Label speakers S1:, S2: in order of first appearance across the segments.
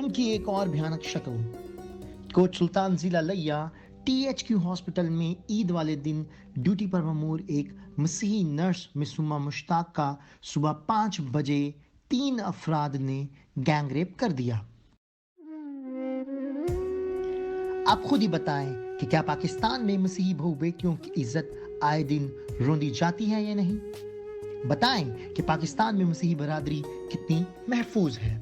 S1: जुल्म की एक और भयानक शक्ल। कोट सुल्तान जिला लिया THQ हॉस्पिटल में ईद वाले दिन ड्यूटी पर ममूर एक मसीही नर्स मिसुमा मुश्ताक का सुबह 5 बजे 3 अफराद ने गैंगरेप कर दिया। आप खुद ही बताएं कि क्या पाकिस्तान में मसीही बहु बेटियों की इज्जत आए दिन रोंदी जाती है या नहीं। बताएं कि पाकिस्तान में मसीही बरादरी कितनी महफूज है।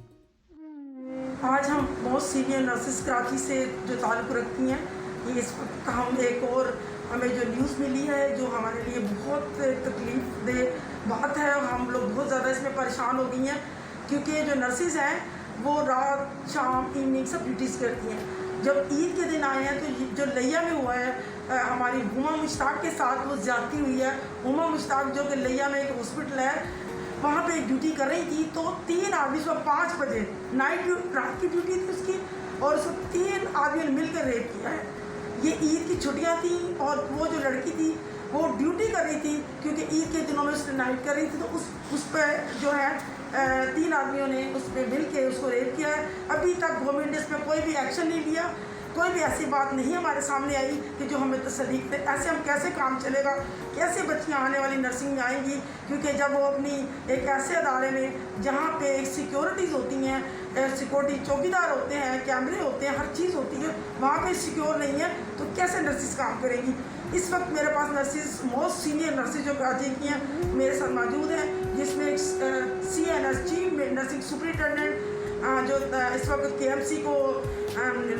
S2: आज हम बहुत सीनियर नर्सेस कराची से जो ताल्लुक़ रखती हैं, ये इस वक्त हम एक और हमें जो न्यूज़ मिली है जो हमारे लिए बहुत तकलीफ दे बात है और हम लोग बहुत ज़्यादा इसमें परेशान हो गई हैं, क्योंकि जो नर्सेस हैं वो रात शाम इवनिंग सब ड्यूटीज़ करती हैं। जब ईद के दिन आए हैं तो जो लिया में हुआ है हमारी हुमा मुश्ताक के साथ वो ज़्यादती हुई है। हुमा मुश्ताक जो कि लिया में एक हॉस्पिटल है वहाँ पे ड्यूटी कर रही थी, तो 3 आदमी सुबह 5 बजे रात की ड्यूटी थी उसकी और उसको 3 आदमियों ने मिलकर रेप किया है। ये ईद की छुट्टियाँ थी और वो जो लड़की थी वो ड्यूटी कर रही थी, क्योंकि ईद के दिनों में उसने नाइट कर रही थी, तो उस पर जो है 3 आदमियों ने उस पर मिल के उसको रेप किया है। अभी तक गवर्नमेंट ने इस पर कोई भी एक्शन नहीं लिया, कोई भी ऐसी बात नहीं हमारे सामने आई कि जो हमें तसल्ली दे। ऐसे हम कैसे काम चलेगा, कैसे बच्चियाँ आने वाली नर्सिंग में आएंगी, क्योंकि जब वो अपनी एक ऐसे अदारे में जहाँ पे एक सिक्योरिटीज़ होती हैं, सिक्योरिटी चौकीदार होते हैं, कैमरे होते हैं, हर चीज़ होती है, वहाँ पे सिक्योर नहीं है तो कैसे नर्सिस काम करेंगी। इस वक्त मेरे पास नर्सिस मोस्ट सीनियर नर्सिस जो कराची की हैं मेरे साथ मौजूद हैं, जिसमें एक CNS चीफ नर्सिंग सुपरिटेंडेंट जो इस वक्त KMC को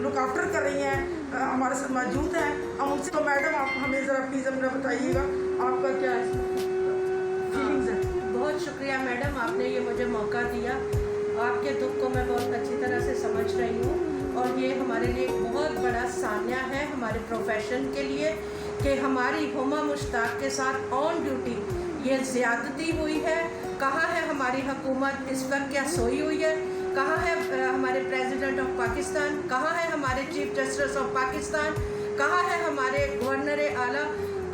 S2: लुक आफ्टर कर रही हैं हमारे साथ मौजूद हैं। हम उनसे तो मैडम आप हमें ज़रा प्लीज़ अपना बताइएगा आपका क्या फीलिंग्स है।
S3: बहुत शुक्रिया मैडम, आपने ये मुझे मौका दिया। आपके दुख को मैं बहुत अच्छी तरह से समझ रही हूँ और ये हमारे लिए एक बहुत बड़ा सान्या है हमारे प्रोफेशन के लिए कि हमारी हुमा मुश्ताक के साथ ऑन ड्यूटी ये ज़्यादती हुई है। कहाँ है हमारी हुकूमत, इस वक्त क्या सोई हुई है? कहाँ है हमारे प्रेसिडेंट ऑफ पाकिस्तान, कहाँ है हमारे चीफ जस्टिस ऑफ पाकिस्तान, कहाँ है हमारे गवर्नर आला,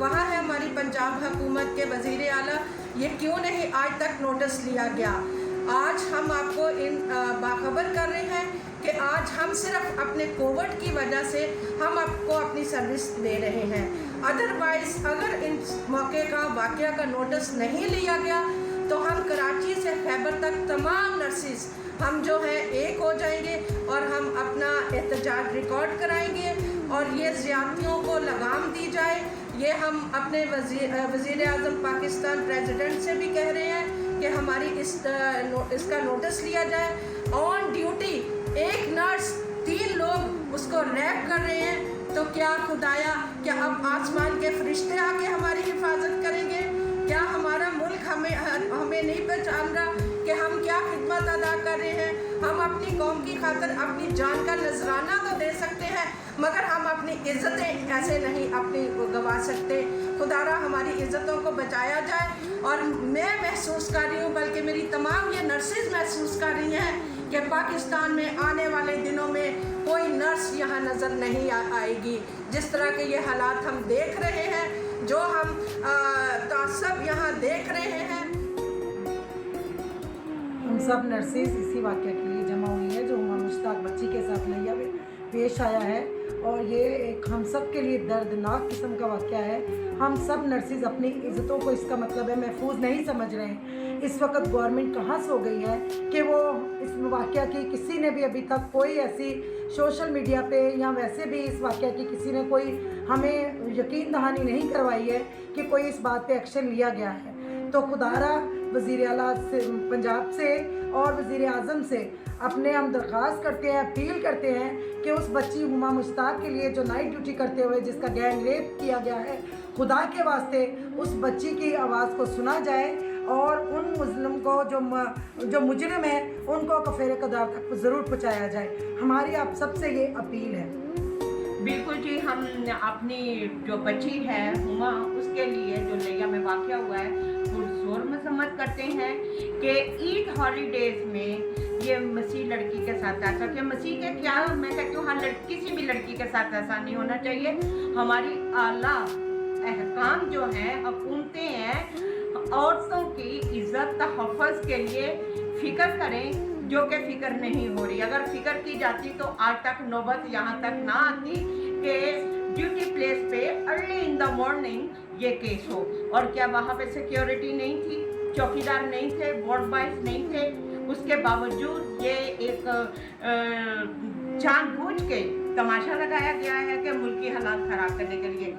S3: कहाँ है हमारी पंजाब हुकूमत के वज़ीर आला? ये क्यों नहीं आज तक नोटिस लिया गया? आज हम आपको बाखबर कर रहे हैं कि आज हम सिर्फ अपने कोविड की वजह से हम आपको अपनी सर्विस दे रहे हैं। अदरवाइज़ अगर इन मौके का वाक़या का नोटिस नहीं लिया गया तो हम कराची से खैबर तक तमाम नर्सिस हम जो है एक हो जाएंगे और हम अपना एहतजाज रिकॉर्ड कराएंगे और ये ज़्यादतियों को लगाम दी जाए। ये हम अपने वज़ीर आज़म पाकिस्तान प्रेसिडेंट से भी कह रहे हैं कि हमारी इसका नोटिस लिया जाए। ऑन ड्यूटी एक नर्स 3 लोग उसको रैप कर रहे हैं, तो क्या खुदाया, क्या अब आसमान के फरिश्ते आके हमारी हिफाजत करेंगे? क्या हमारा मुल्क हमें नहीं पहचान रहा कि हम क्या खिदमत अदा कर रहे हैं? हम अपनी कौम की खातिर अपनी जान का नजराना तो दे सकते हैं, मगर हम अपनी इज़्ज़तें ऐसे नहीं अपनी गंवा सकते। खुदारा हमारी इज़्ज़तों को बचाया जाए। और मैं महसूस कर रही हूँ, बल्कि मेरी तमाम ये नर्सेज महसूस कर रही हैं कि पाकिस्तान में आने वाले दिनों में कोई नर्स यहाँ नज़र नहीं आएगी। जिस तरह के ये हालात हम देख रहे हैं, जो हम सब यहाँ देख रहे हैं।
S4: हम सब नर्सेज इसी वाक़या के लिए जमा हुई हैं जो हुमा मुश्ताक बच्ची के साथ लिया में पेश आया है, और ये एक हम सब के लिए दर्दनाक किस्म का वाक़या है। हम सब नर्सेज अपनी इज़्ज़तों को, इसका मतलब है, महफूज नहीं समझ रहे हैं। इस वक्त गवर्नमेंट कहाँ सो गई है कि वो इस वाक़या की किसी ने भी अभी तक कोई ऐसी सोशल मीडिया पे या वैसे भी इस वाक़या की किसी ने कोई हमें यकीन दहानी नहीं करवाई है कि कोई इस बात पे एक्शन लिया गया है। तो खुदारा वज़ीर आला से, पंजाब से और वज़ीर आज़म से अपने हम दरख्वास्त करते हैं, अपील करते हैं कि उस बच्ची हुमा मुश्ताक के लिए जो नाइट ड्यूटी करते हुए जिसका गैंग रेप किया गया है, खुदा के वास्ते उस बच्ची की आवाज़ को सुना जाए और उन मुज़लिम को जो मुजरिम है उनको कफ़ेरे कदार तक ज़रूर पहुँचाया जाए। हमारी आप सबसे ये अपील है।
S5: बिल्कुल जी, हम अपनी जो बच्ची है हुमा, उसके लिए जो लिया में वाक़या हुआ है पुरज़ोर मज़म्मत करते हैं कि ईद हॉलीडेज़ में ये मसीह लड़की के साथ ऐसा, कि मसीह के क्या, मैं कहती हूँ हाँ, किसी भी लड़की के साथ ऐसा नहीं होना चाहिए। हमारी आला अहकाम जो हैं, हुकूमतें हैं, औरतों की इज़्ज़त तहफ़्फ़ुज़ के लिए फ़िक्र करें। जो कि फिक्र नहीं हो रही। अगर फिक्र की जाती तो आज तक नौबत यहाँ तक ना आती कि ड्यूटी प्लेस पे अर्ली इन द मॉर्निंग ये केस हो। और क्या वहाँ पे सिक्योरिटी नहीं थी, चौकीदार नहीं थे, वार्ड बॉयज नहीं थे, उसके बावजूद ये एक जानबूझ के तमाशा लगाया गया है कि मुल्क की हालात ख़राब करने के लिए।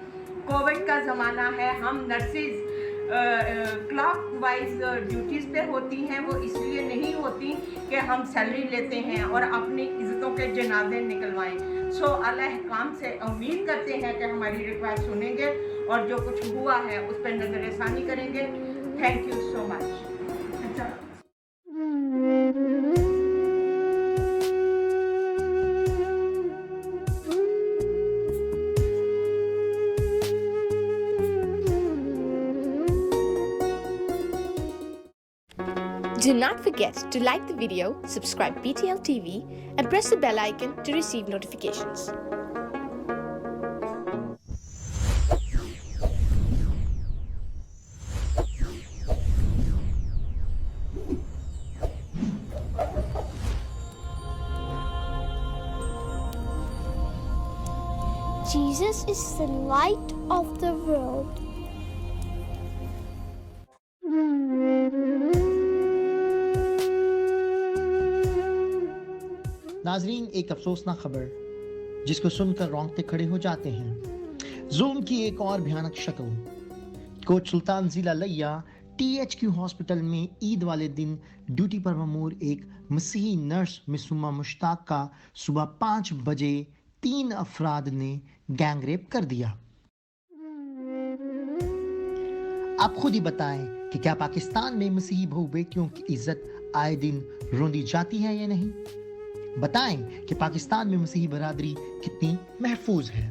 S5: कोविड का ज़माना है, हम नर्सिस क्लॉक वाइज ड्यूटीज़ पे होती हैं, वो इसलिए नहीं होती कि हम सैलरी लेते हैं और अपनी इज़्ज़तों के जनाजे निकलवाएं। सो अल्लाह काम से उम्मीद करते हैं कि हमारी रिक्वेस्ट सुनेंगे और जो कुछ हुआ है उस पर नज़रसानी करेंगे। Thank you so much.
S6: Do not forget to like the video, subscribe BTL TV and press the bell icon to receive notifications.
S7: Jesus is the light of the world.
S1: नाजरीन, एक अफसोसनाक खबर जिसको सुनकर रोंगटे खड़े हो जाते हैं। जुल्म की एक और भयानक शक्ल। कोट सुल्तान जिला लिया THQ हॉस्पिटल में ईद वाले दिन ड्यूटी पर ममूर एक मसीही नर्स मिसुमा मुश्ताक का सुबह 5 बजे 3 अफराद ने गैंग रेप कर दिया। आप खुद ही बताएं कि क्या पाकिस्तान में मसीही बहू बेटियों की इज्जत आए दिन रोंदी जाती है या नहीं। बताएं कि पाकिस्तान में मसीही बरादरी कितनी महफूज है।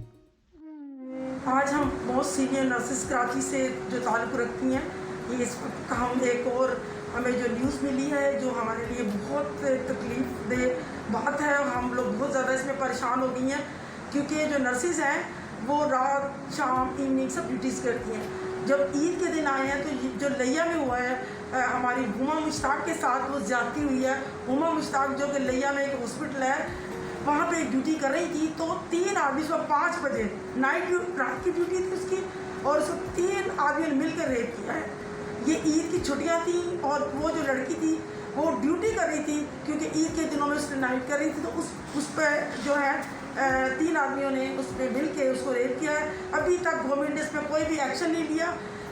S2: आज हम बहुत सीनियर नर्सेस कराची से जो ताल्लुक़ रखती हैं, ये इस वक्त हम एक और हमें जो न्यूज़ मिली है जो हमारे लिए बहुत तकलीफ दे बात है। हम लोग बहुत ज़्यादा इसमें परेशान हो गई हैं क्योंकि जो नर्सेस हैं वो रात शाम इवनिंग सब ड्यूटीज़ करती हैं। जब ईद के दिन आए हैं तो जो लिया में हुआ है हमारी हुमा मुश्ताक के साथ वो ज़्यादती हुई है। हुमा मुश्ताक जो कि लिया में एक हॉस्पिटल है वहाँ पे ड्यूटी कर रही थी तो 3 आदमी सुबह 5 बजे रात की ड्यूटी थी उसकी और उसको 3 आदमी ने मिलकर रेप किया है। ये ईद की छुट्टियाँ थी और वो जो लड़की थी वो ड्यूटी कर रही थी क्योंकि ईद के दिनों में उसने नाइट कर रही थी तो उस पर जो है 3 आदमियों ने उस पर मिल के उसको रेप किया है। अभी तक गवर्नमेंट ने इस पर कोई भी एक्शन नहीं लिया,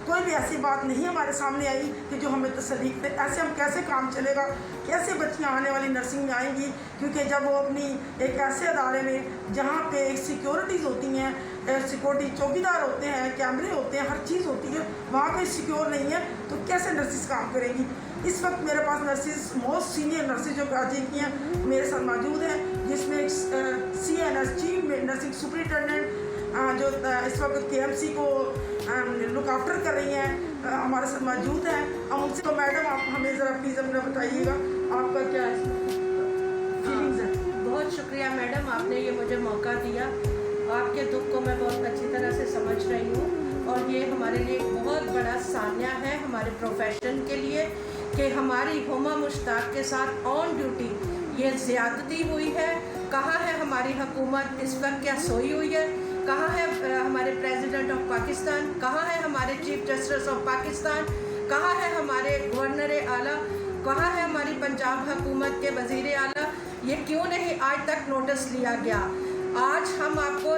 S2: कोई भी ऐसी बात नहीं हमारे सामने आई कि जो हमें तसल्ली दे। ऐसे हम कैसे काम चलेगा, कैसे बच्चियाँ आने वाली नर्सिंग में आएंगी क्योंकि जब वो अपनी एक ऐसे अदारे में जहाँ पे एक सिक्योरिटीज़ होती हैं, सिक्योरिटी चौकीदार होते हैं, कैमरे होते हैं, हर चीज़ होती है, वहाँ पे सिक्योर नहीं है तो कैसे नर्सिस काम करेंगी। इस वक्त मेरे पास नर्सिस मोस्ट सीनियर नर्सिस जो कराची की हैं मेरे साथ मौजूद हैं, जिसमें CNS चीफ नर्सिंग सुपरिटेंडेंट जो इस वक्त KMC को लुक आफ्टर कर रही हैं हमारे साथ मौजूद हैं। हम उनसे तो मैडम आप हमें ज़रा प्लीज़ अपना बताइएगा आपका क्या फीलिंग्स है।
S3: बहुत शुक्रिया मैडम, आपने ये मुझे मौका दिया। आपके दुख को मैं बहुत अच्छी तरह से समझ रही हूँ और ये हमारे लिए एक बहुत बड़ा सान्या है हमारे प्रोफेशन के लिए कि हमारी हुमा मुश्ताक के साथ ऑन ड्यूटी ये ज़्यादती हुई है। कहाँ है हमारी हुकूमत, इस वक्त क्या सोई हुई है? कहाँ है हमारे प्रेसिडेंट ऑफ पाकिस्तान, कहाँ है हमारे चीफ जस्टिस ऑफ पाकिस्तान, कहाँ है हमारे गवर्नर आला, कहाँ है हमारी पंजाब हुकूमत के वज़ीर आला? ये क्यों नहीं आज तक नोटिस लिया गया? आज हम आपको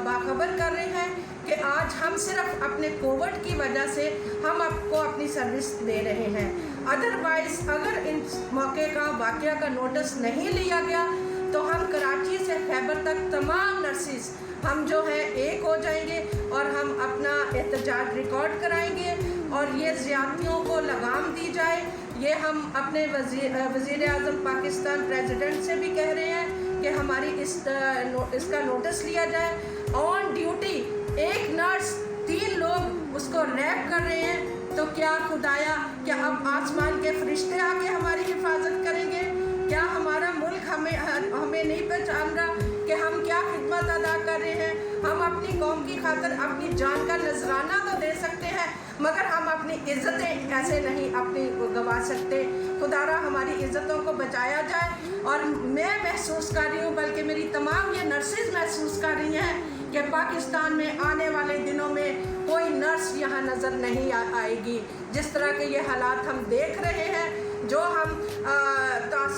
S3: बाखबर कर रहे हैं कि आज हम सिर्फ अपने कोविड की वजह से हम आपको अपनी सर्विस दे रहे हैं। अदरवाइज़ अगर इन मौके का वाक़या का नोटिस नहीं लिया गया तो हम कराची से खैबर तक तमाम नर्सिस हम जो है एक हो जाएंगे और हम अपना एहतजाज रिकॉर्ड कराएंगे और ये ज़्यादतियों को लगाम दी जाए। ये हम अपने वज़ीर आज़म पाकिस्तान प्रेसिडेंट से भी कह रहे हैं कि हमारी इसका नोटिस लिया जाए। ऑन ड्यूटी एक नर्स 3 लोग उसको रैप कर रहे हैं तो क्या खुदाया, क्या अब आसमान के फरिश्ते आके हमारी हिफाजत करेंगे? क्या हमारा मुल्क हमें नहीं पहचान रहा कि हम क्या खिदमत अदा कर रहे हैं? हम अपनी कौम की खातिर अपनी जान का नजराना तो दे सकते हैं, मगर हम अपनी इज्जतें ऐसे नहीं अपनी गंवा सकते। खुदारा हमारी इज्जतों को बचाया जाए। और मैं महसूस कर रही हूँ, बल्कि मेरी तमाम ये नर्सेज महसूस कर रही हैं कि पाकिस्तान में आने वाले दिनों में कोई नर्स यहाँ नज़र नहीं आएगी। जिस तरह के ये हालात हम देख रहे हैं, जो हम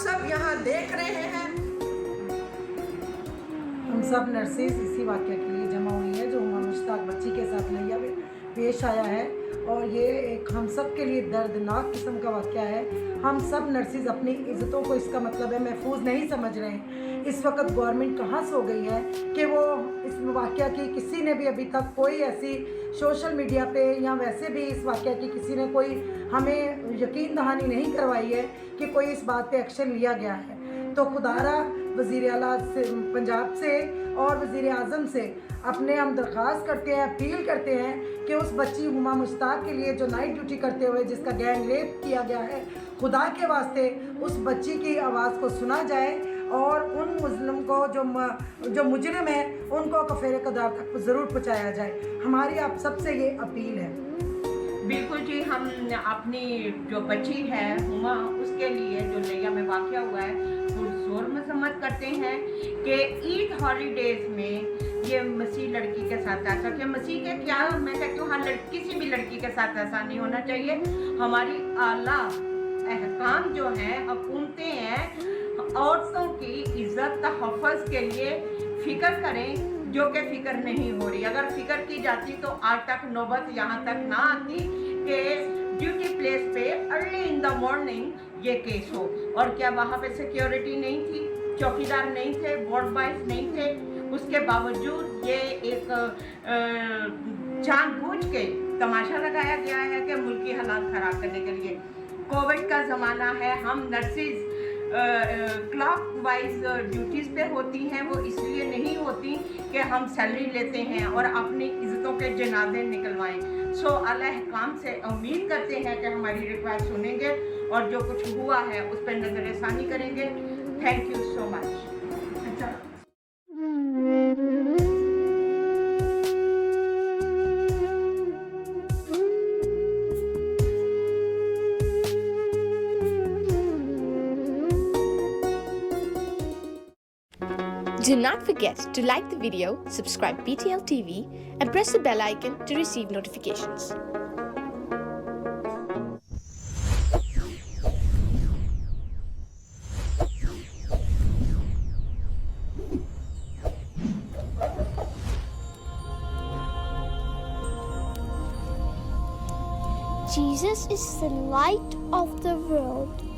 S3: सब यहाँ देख रहे हैं,
S4: हम सब नर्सेज इसी वाक़या के लिए जमा हुई है जो हुमा मुश्ताक बच्ची के साथ लिया पेश आया है। और ये एक हम सब के लिए दर्दनाक किस्म का वाक़या है। हम सब नर्सेज अपनी इज़्ज़तों को, इसका मतलब है, महफूज नहीं समझ रहे हैं। इस वक्त गवर्नमेंट कहाँ से हो गई है कि वो इस वाक़या की किसी ने भी अभी तक कोई ऐसी सोशल मीडिया पे या वैसे भी इस वाक़या की किसी ने कोई हमें यकीन दहानी नहीं करवाई है कि कोई इस बात पे एक्शन लिया गया है। तो खुदारा वज़ीर आला से, पंजाब से और वज़ीर आज़म से अपने हम दरख्वास्त करते हैं, अपील करते हैं कि उस बच्ची हुमा मुश्ताक के लिए जो नाइट ड्यूटी करते हुए जिसका गैंग रेप किया गया है, खुदा के वास्ते उस बच्ची की आवाज़ को सुना जाए और उन मुज़लिम को जो मुजरिम है उनको कफ़ेरे कदार तक ज़रूर पहुँचाया जाए। हमारी आप सबसे ये अपील है।
S5: बिल्कुल जी, हम अपनी जो बच्ची है हुमा, उसके लिए जो लिया में वाक़या हुआ है पुरज़ोर मज़म्मत करते हैं कि ईद हॉलीडेज़ में ये मसीह लड़की के साथ ऐसा, कि मसीह के क्या, मैं कहती हूँ हर किसी भी लड़की के साथ ऐसा नहीं होना चाहिए। हमारी आला अहकाम जो हैं, हुकूमतें हैं, औरतों की इज़्ज़त तहफ़्फ़ुज़ के लिए फ़िक्र करें, जो कि फ़िक्र नहीं हो रही। अगर फ़िक्र की जाती तो आज तक नौबत यहाँ तक ना आती कि ड्यूटी प्लेस पे अर्ली इन द मॉर्निंग ये केस हो। और क्या वहाँ पे सिक्योरिटी नहीं थी, चौकीदार नहीं थे, वार्ड बॉयज नहीं थे? उसके बावजूद ये एक जानबूझ के तमाशा लगाया गया है कि मुल्क की हालात ख़राब करने के लिए। कोविड का ज़माना है, हम नर्सिस क्लॉक वाइज ड्यूटीज़ पे होती हैं। वो इसलिए नहीं होती कि हम सैलरी लेते हैं और अपनी इज़्ज़तों के जनाजे निकलवाएं। सो अल्लाह काम से उम्मीद करते हैं कि हमारी रिक्वेस्ट सुनेंगे और जो कुछ हुआ है उस पर नज़रसानी करेंगे। Thank you so much.
S6: Do not forget to like the video, subscribe BTL TV, and press the bell icon to receive notifications.
S7: Jesus is the light of the world.